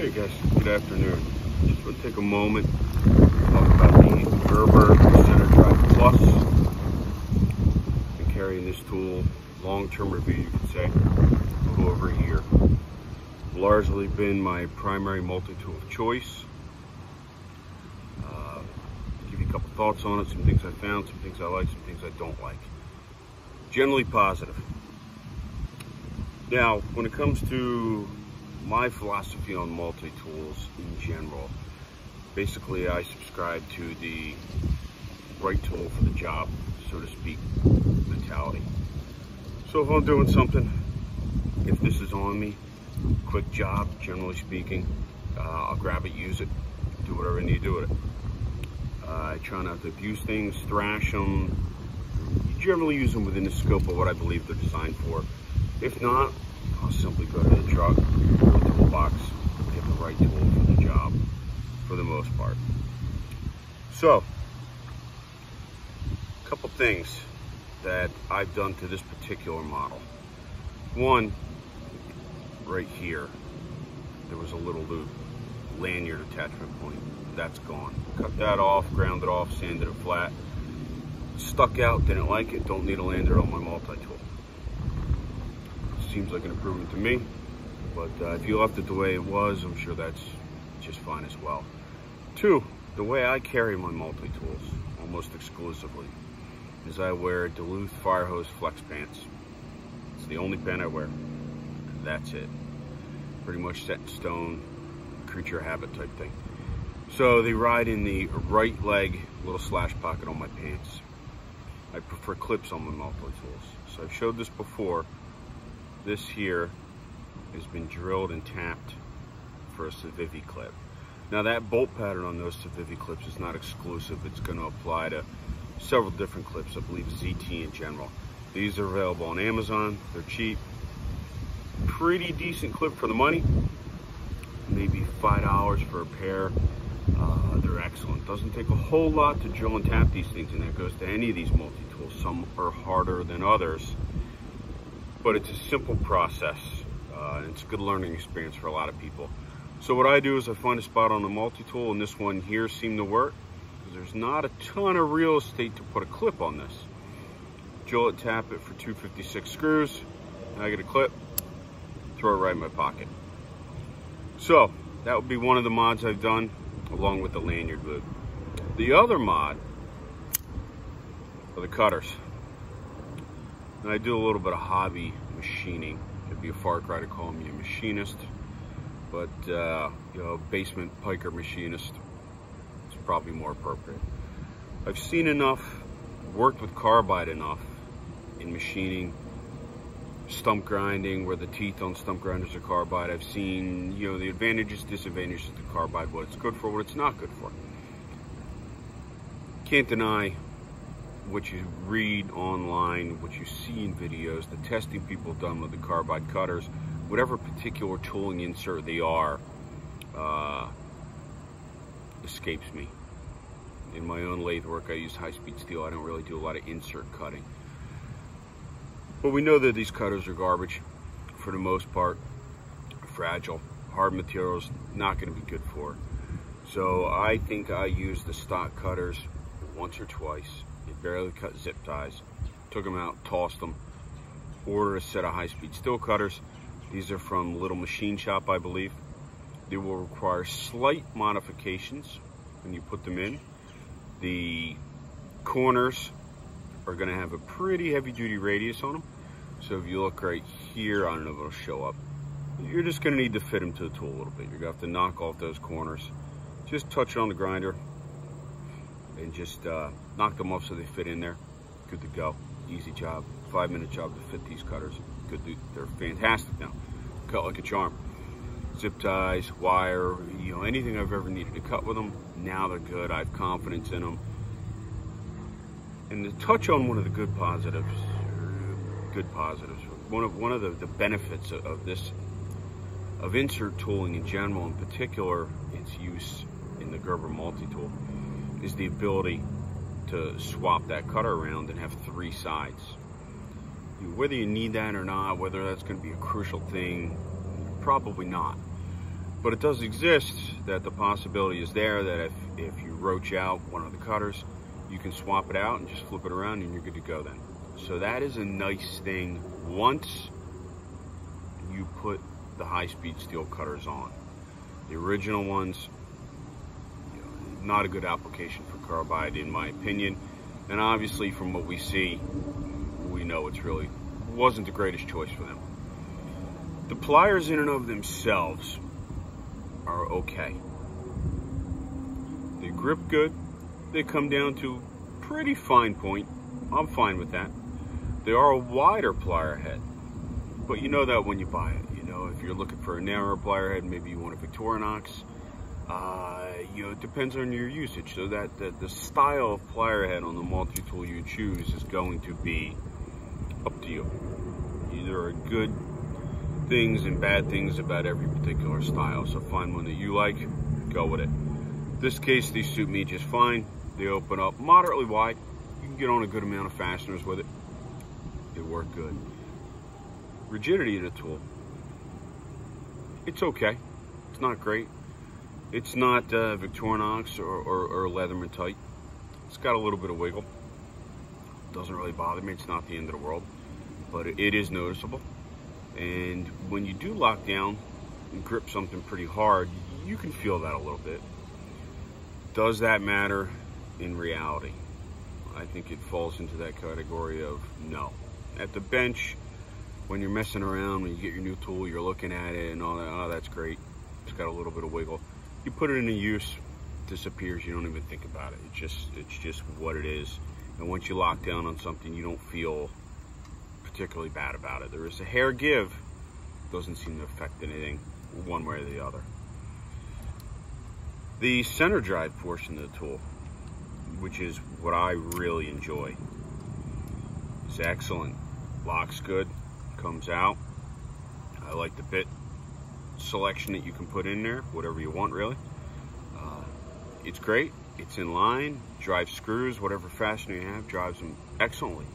Hey guys, good afternoon. Just want to take a moment to talk about the Gerber Centerdrive Plus. Been carrying this tool, long-term review you could say, a little over a year. Largely been my primary multi-tool of choice. Give you a couple thoughts on it, some things I found, some things I like, some things I don't like. Generally positive. Now, when it comes to my philosophy on multi-tools in general, basically I subscribe to the right tool for the job, so to speak, mentality. So if I'm doing something, if this is on me, quick job, generally speaking, I'll grab it, use it, do whatever I need to do with it. I try not to abuse things, thrash them. You generally use them within the scope of what I believe they're designed for. If not, I'll simply go to the truck, go to the toolbox, get the right tool for the job, for the most part. So, a couple things that I've done to this particular model. One, right here, there was a little loop, lanyard attachment point. That's gone. Cut that off, ground it off, sanded it flat. Stuck out, didn't like it, don't need a lanyard on my multi-tool. Seems like an improvement to me, but if you left it the way it was, I'm sure that's just fine as well. Two, the way I carry my multi-tools, almost exclusively, is I wear Duluth Fire Hose Flex Pants. It's the only pant I wear. That's it. Pretty much set in stone, creature habit type thing. So they ride in the right leg, little slash pocket on my pants. I prefer clips on my multi-tools. So I've showed this before. This here has been drilled and tapped for a Civivi clip. Now that bolt pattern on those Civivi clips is not exclusive. It's going to apply to several different clips, I believe ZT in general. These are available on Amazon. They're cheap. Pretty decent clip for the money. Maybe $5 for a pair. They're excellent. Doesn't take a whole lot to drill and tap these things, and that goes to any of these multi-tools. Some are harder than others, but it's a simple process. It's a good learning experience for a lot of people. So what I do is I find a spot on the multi-tool, and this one here seemed to work, because there's not a ton of real estate to put a clip on this. Drill it, tap it for 256 screws, and I get a clip, throw it right in my pocket. So that would be one of the mods I've done, along with the lanyard loop. The other mod are the cutters. And I do a little bit of hobby machining. It'd be a far cry to call me a machinist, but you know, basement piker machinist is probably more appropriate. I've seen enough, worked with carbide enough in machining, stump grinding, where the teeth on stump grinders are carbide. I've seen, you know, the advantages, disadvantages of the carbide, what it's good for, what it's not good for. Can't deny what you read online, what you see in videos, the testing people have done with the carbide cutters, whatever particular tooling insert they are, escapes me. In my own lathe work, I use high-speed steel. I don't really do a lot of insert cutting. But we know that these cutters are garbage for the most part, fragile, hard materials, not going to be good for it. So I think I used the stock cutters once or twice. They barely cut zip ties. Took them out, tossed them. Ordered a set of high-speed steel cutters. These are from Little Machine Shop, I believe. They will require slight modifications when you put them in. The corners are going to have a pretty heavy-duty radius on them. So if you look right here, I don't know if it'll show up. You're just going to need to fit them to the tool a little bit. You're going to have to knock off those corners. Just touch it on the grinder and just knock them off so they fit in there. Good to go. Easy job. 5-minute job to fit these cutters. Good. They're fantastic now. Cut like a charm. Zip ties, wire, you know, anything I've ever needed to cut with them. Now they're good. I have confidence in them. And to touch on one of the good positives, one of the benefits of insert tooling in general, in particular its use in the Gerber multi-tool, is the ability to swap that cutter around and have 3 sides. Whether you need that or not, whether that's going to be a crucial thing, probably not. But it does exist that the possibility is there that if you roach out one of the cutters, you can swap it out and just flip it around and you're good to go then. So that is a nice thing once you put the high-speed steel cutters on. The original ones, not a good application for carbide in my opinion. And obviously from what we see, we know it's really wasn't the greatest choice for them. The pliers in and of themselves are okay. They grip good. They come down to pretty fine point. I'm fine with that. They are a wider plier head, but you know that when you buy it. You know, if you're looking for a narrower plier head, maybe you want a Victorinox. It depends on your usage. So that the style of plier head on the multi-tool you choose is going to be up to you. There are good things and bad things about every particular style. So find one that you like, go with it. In this case, these suit me just fine. They open up moderately wide. You can get on a good amount of fasteners with it. They work good. Rigidity of the tool. It's okay. It's not great. It's not Victorinox or Leatherman tight. It's got a little bit of wiggle. Doesn't really bother me. It's not the end of the world, but it is noticeable. And when you do lock down and grip something pretty hard, you can feel that a little bit. Does that matter in reality? I think it falls into that category of no. At the bench, when you're messing around, when you get your new tool, you're looking at it and all that, oh, that's great. It's got a little bit of wiggle. You put it into use, it disappears, you don't even think about it. It's just what it is. And once you lock down on something, you don't feel particularly bad about it. There is a hair give, doesn't seem to affect anything one way or the other. The center drive portion of the tool, which is what I really enjoy, is excellent. Locks good, comes out. I like the bit selection that you can put in there, whatever you want really. It's great, it's in line, drives screws, whatever fastener you have, drives them excellently.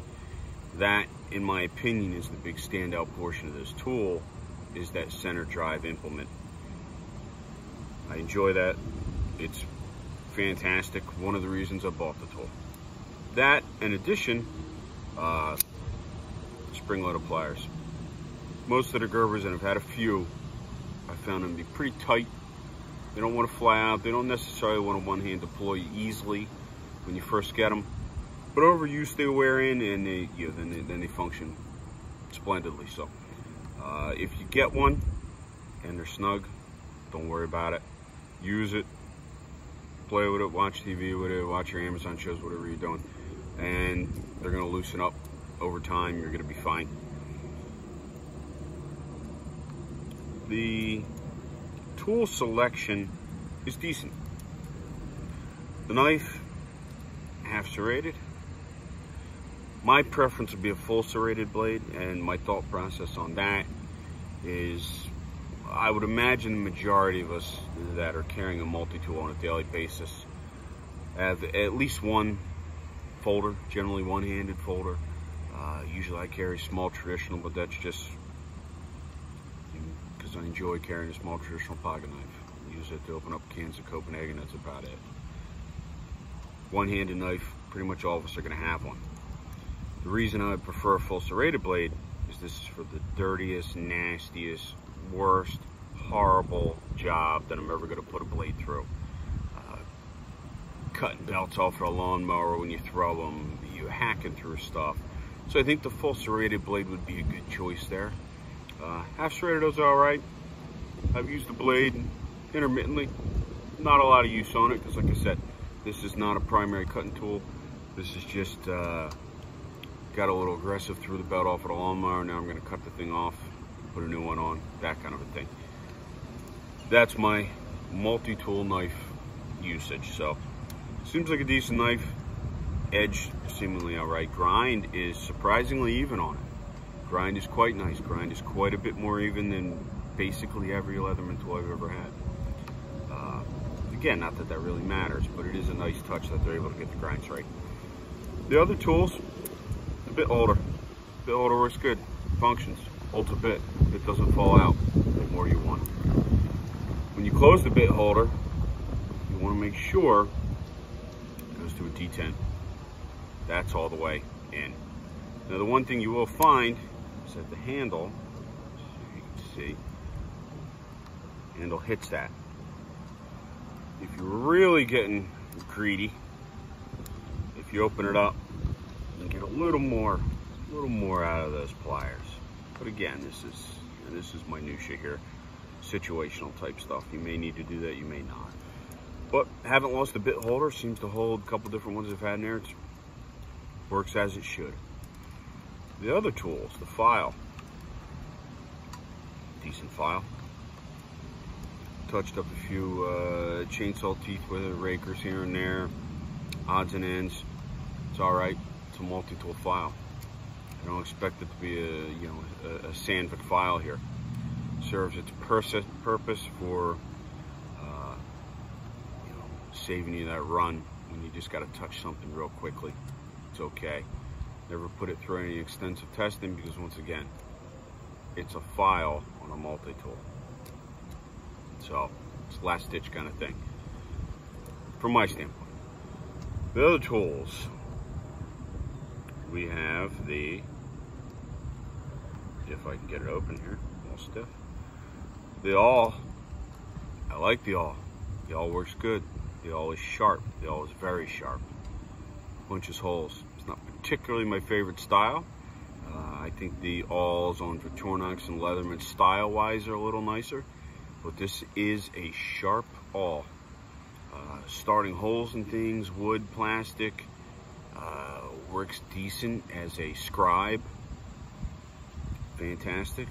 That, in my opinion, is the big standout portion of this tool, is that center drive implement. I enjoy that. It's fantastic. One of the reasons I bought the tool. That, in addition, spring-loaded pliers. Most of the Gerbers, and I've had a few, I found them to be pretty tight. They don't want to fly out. They don't necessarily want to one-hand deploy easily when you first get them. But over use, they wear in, and then they function splendidly. So, if you get one and they're snug, don't worry about it. Use it, play with it, watch TV with it, watch your Amazon shows, whatever you're doing, and they're going to loosen up over time. You're going to be fine. The tool selection is decent. The knife, half serrated. My preference would be a full serrated blade, and my thought process on that is I would imagine the majority of us that are carrying a multi-tool on a daily basis have at least one folder, generally one-handed folder. Usually I carry small traditional, but that's just because I enjoy carrying a small traditional pocket knife. Use it to open up cans of Copenhagen, that's about it. One-handed knife, pretty much all of us are going to have one. The reason I would prefer a full serrated blade is this is for the dirtiest, nastiest, worst, horrible job that I'm ever going to put a blade through. Cutting belts off of a lawnmower when you throw them, you hacking through stuff. So I think the full serrated blade would be a good choice there. Half serrated is all right. I've used the blade intermittently. Not a lot of use on it because, like I said, this is not a primary cutting tool. This is just got a little aggressive, threw the belt off of the lawnmower. Now I'm going to cut the thing off, put a new one on, that kind of a thing. That's my multi-tool knife usage. So seems like a decent knife. Edge seemingly all right. Grind is surprisingly even on it. Grind is quite nice. Grind is quite a bit more even than basically every Leatherman tool I've ever had. Again, not that that really matters, but it is a nice touch that they're able to get the grinds right. The other tools, a bit older. A bit older works good. Functions. Holds a bit. It doesn't fall out the more you want. When you close the bit holder, you want to make sure it goes to a detent. That's all the way in. Now the one thing you will find is that the handle, as you can see, handle hits that. If you're really getting greedy, if you open it up and get a little more out of those pliers. But again, this is minutia here, situational type stuff. You may need to do that, you may not. But haven't lost the bit holder. Seems to hold a couple different ones I've had in there. It works as it should. The other tools, the file, decent file. Touched up a few chainsaw teeth with it, rakers here and there, odds and ends. It's all right. It's a multi-tool file. I don't expect it to be a Sandvik file here. Serves its purpose for saving you that run when you just got to touch something real quickly. It's okay. Never put it through any extensive testing because, once again, it's a file on a multi-tool. So it's last ditch kind of thing from my standpoint. The other tools, we have the, if I can get it open here, all stiff. The awl, I like the awl. The awl works good. The awl is sharp. The awl is very sharp. Punches holes. It's not particularly my favorite style. I think the awls on Victorinox and Leatherman style-wise are a little nicer. But this is a sharp awl. Starting holes and things, wood, plastic, works decent as a scribe. Fantastic.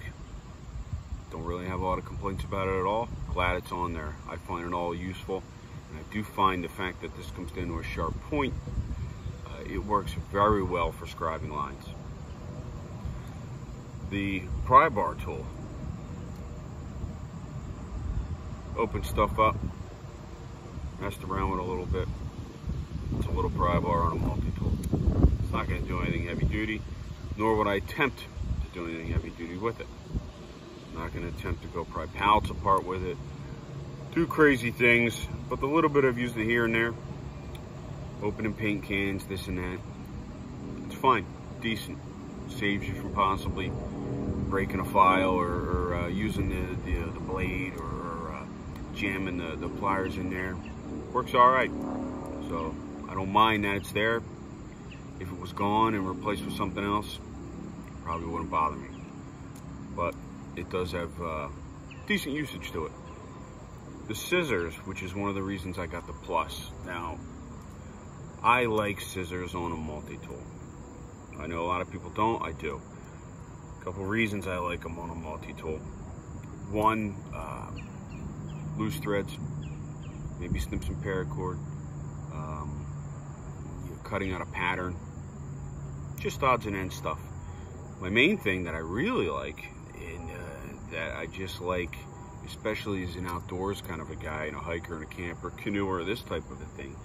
Don't really have a lot of complaints about it at all. Glad it's on there. I find it all useful. And I do find the fact that this comes down to a sharp point, it works very well for scribing lines. The pry bar tool. Open stuff up, messed around with a little bit. It's a little pry bar on a multi-tool. It's not going to do anything heavy duty, nor would I attempt to do anything heavy duty with it. I'm not going to attempt to go pry pallets apart with it, do crazy things, but the little bit I've used it here and there, opening paint cans, this and that, it's fine, decent. Saves you from possibly breaking a file or using the blade or jamming the pliers in there. Works all right. So I don't mind that it's there. If it was gone and replaced with something else, probably wouldn't bother me. But it does have decent usage to it. The scissors, which is one of the reasons I got the Plus. Now, I like scissors on a multi-tool. I know a lot of people don't, I do. A couple reasons I like them on a multi-tool. One, loose threads, maybe snip some paracord, cutting out a pattern, just odds and ends stuff. My main thing that I really like, and that I just like, especially as an outdoors kind of a guy, and a hiker and a camper, canoer, this type of a thing,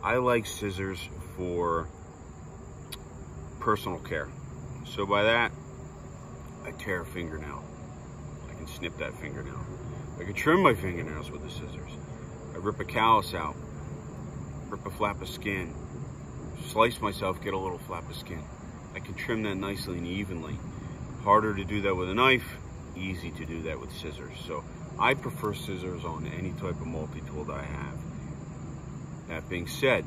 I like scissors for personal care. So by that, I tear a fingernail. I can snip that fingernail. I can trim my fingernails with the scissors. I rip a callus out, rip a flap of skin, slice myself, get a little flap of skin. I can trim that nicely and evenly. Harder to do that with a knife, easy to do that with scissors. So I prefer scissors on any type of multi-tool that I have. That being said,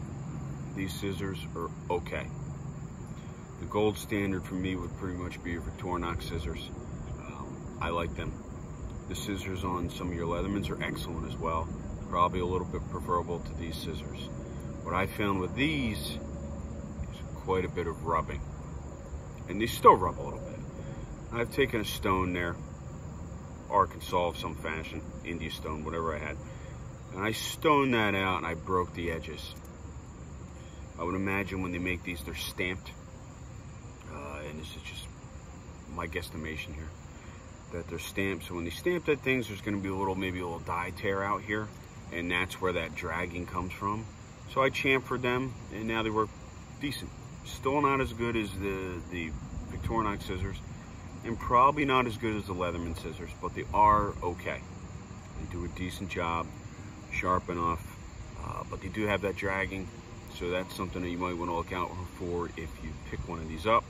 these scissors are okay. The gold standard for me would pretty much be your Victorinox scissors. I like them. The scissors on some of your Leathermans are excellent as well. Probably a little bit preferable to these scissors. What I found with these is quite a bit of rubbing. And they still rub a little bit. I've taken a stone there, Arkansas of some fashion, India stone, whatever I had, and I stoned that out and I broke the edges. I would imagine when they make these, they're stamped. And this is just my guesstimation here, that they're stamped. So when they stamp that things, there's going to be maybe a little die tear out here, and that's where that dragging comes from. So I chamfered them, and now they work decent. Still not as good as the Victorinox scissors, and probably not as good as the Leatherman scissors, but they are okay. They do a decent job, sharp enough, but they do have that dragging. So that's something that you might want to look out for if you pick one of these up.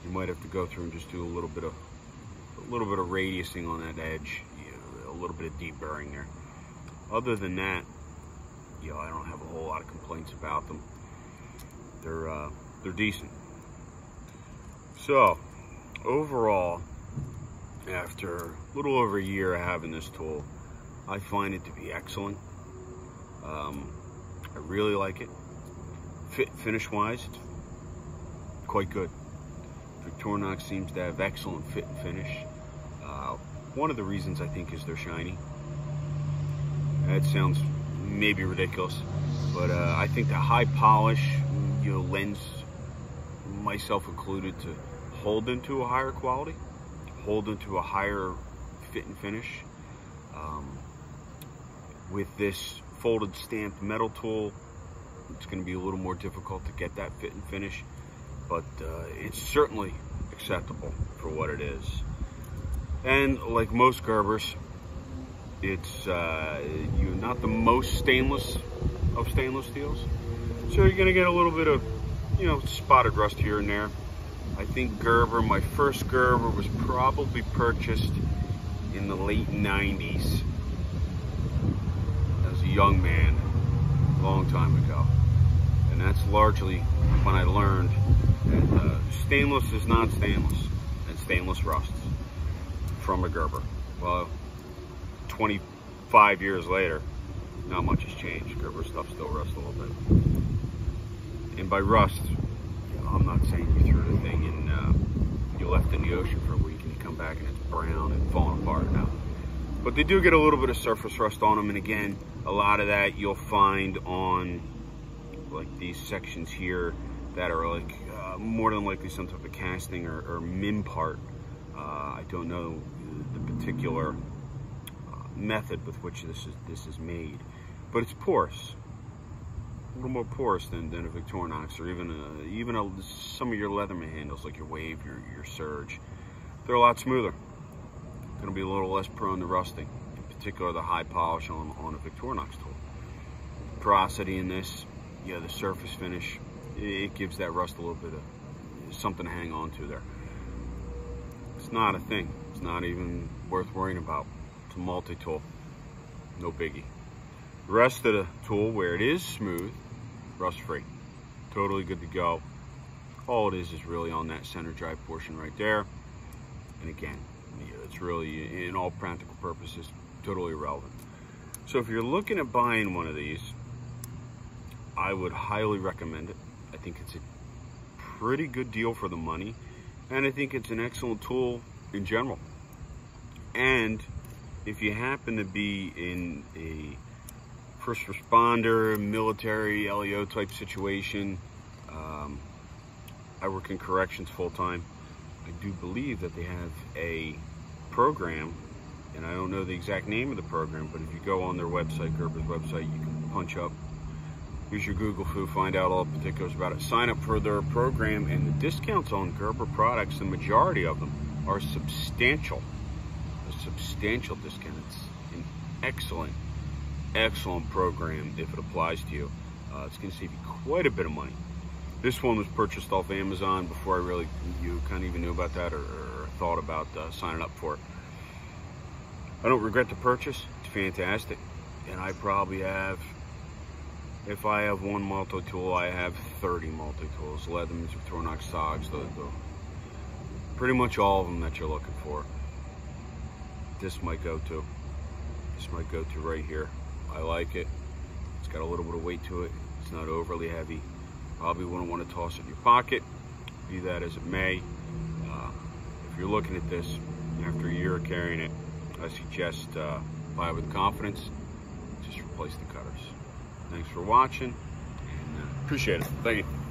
You might have to go through and just do a little bit of radiusing on that edge, a little bit of deep burring there. Other than that, I don't have a whole lot of complaints about them. They're decent. So overall, after a little over a year of having this tool, I find it to be excellent. I really like it. Finish wise, it's quite good. Victorinox seems to have excellent fit and finish. One of the reasons I think is they're shiny. That sounds maybe ridiculous, but I think the high polish, lends, myself included, to hold them to a higher quality, hold them to a higher fit and finish. With this folded stamped metal tool, it's going to be a little more difficult to get that fit and finish, but it's certainly acceptable for what it is. And like most Gerbers, it's not the most stainless of stainless steels, so you're going to get a little bit of spotted rust here and there. I think Gerber, my first Gerber was probably purchased in the late 90s as a young man, a long time ago. And that's largely when I learned that stainless is not stainless, and stainless rusts from a Gerber. Well, 25 years later, not much has changed. Gerber stuff still rusts a little bit. And by rust, I'm not saying you threw the thing and you left it in the ocean for a week and you come back and it's brown and falling apart now. But they do get a little bit of surface rust on them, and again, a lot of that you'll find on like these sections here that are like more than likely some type of casting or min part. I don't know the particular method with which this is made, but it's porous. A little more porous than a Victorinox, or even some of your Leatherman handles, like your Wave, your Surge. They're a lot smoother. Going to be a little less prone to rusting, in particular the high polish on a Victorinox tool. Porosity in this, the surface finish, it gives that rust a little bit of something to hang on to there. It's not a thing. It's not even worth worrying about. It's a multi-tool, no biggie. The rest of the tool, where it is smooth, rust-free, totally good to go. All it is really on that center drive portion right there. And again, it's really, in all practical purposes, totally irrelevant. So if you're looking at buying one of these, I would highly recommend it. I think it's a pretty good deal for the money, and I think it's an excellent tool in general. And if you happen to be in a first responder, military, LEO type situation, I work in corrections full-time. I do believe that they have a program, and I don't know the exact name of the program, but if you go on their website, Gerber's website, you can punch up, use your Google foo, find out all the particulars about it, sign up for their program, and the discounts on Gerber products, the majority of them, are substantial. A substantial discount. It's an excellent program if it applies to you. It's going to save you quite a bit of money. This one was purchased off Amazon before I kind of even knew about that or thought about signing up for it. I don't regret the purchase. It's fantastic. And I probably have, if I have one multi-tool, I have 30 multi-tools. Leathermans, Victorinox, Sogs, pretty much all of them that you're looking for. This might go to. This might go to right here. I like it. It's got a little bit of weight to it. It's not overly heavy. Probably wouldn't want to toss it in your pocket. Be that as it may. If you're looking at this after a year of carrying it, I suggest buy with confidence. Just replace the cutters. Thanks for watching, and appreciate it. Thank you.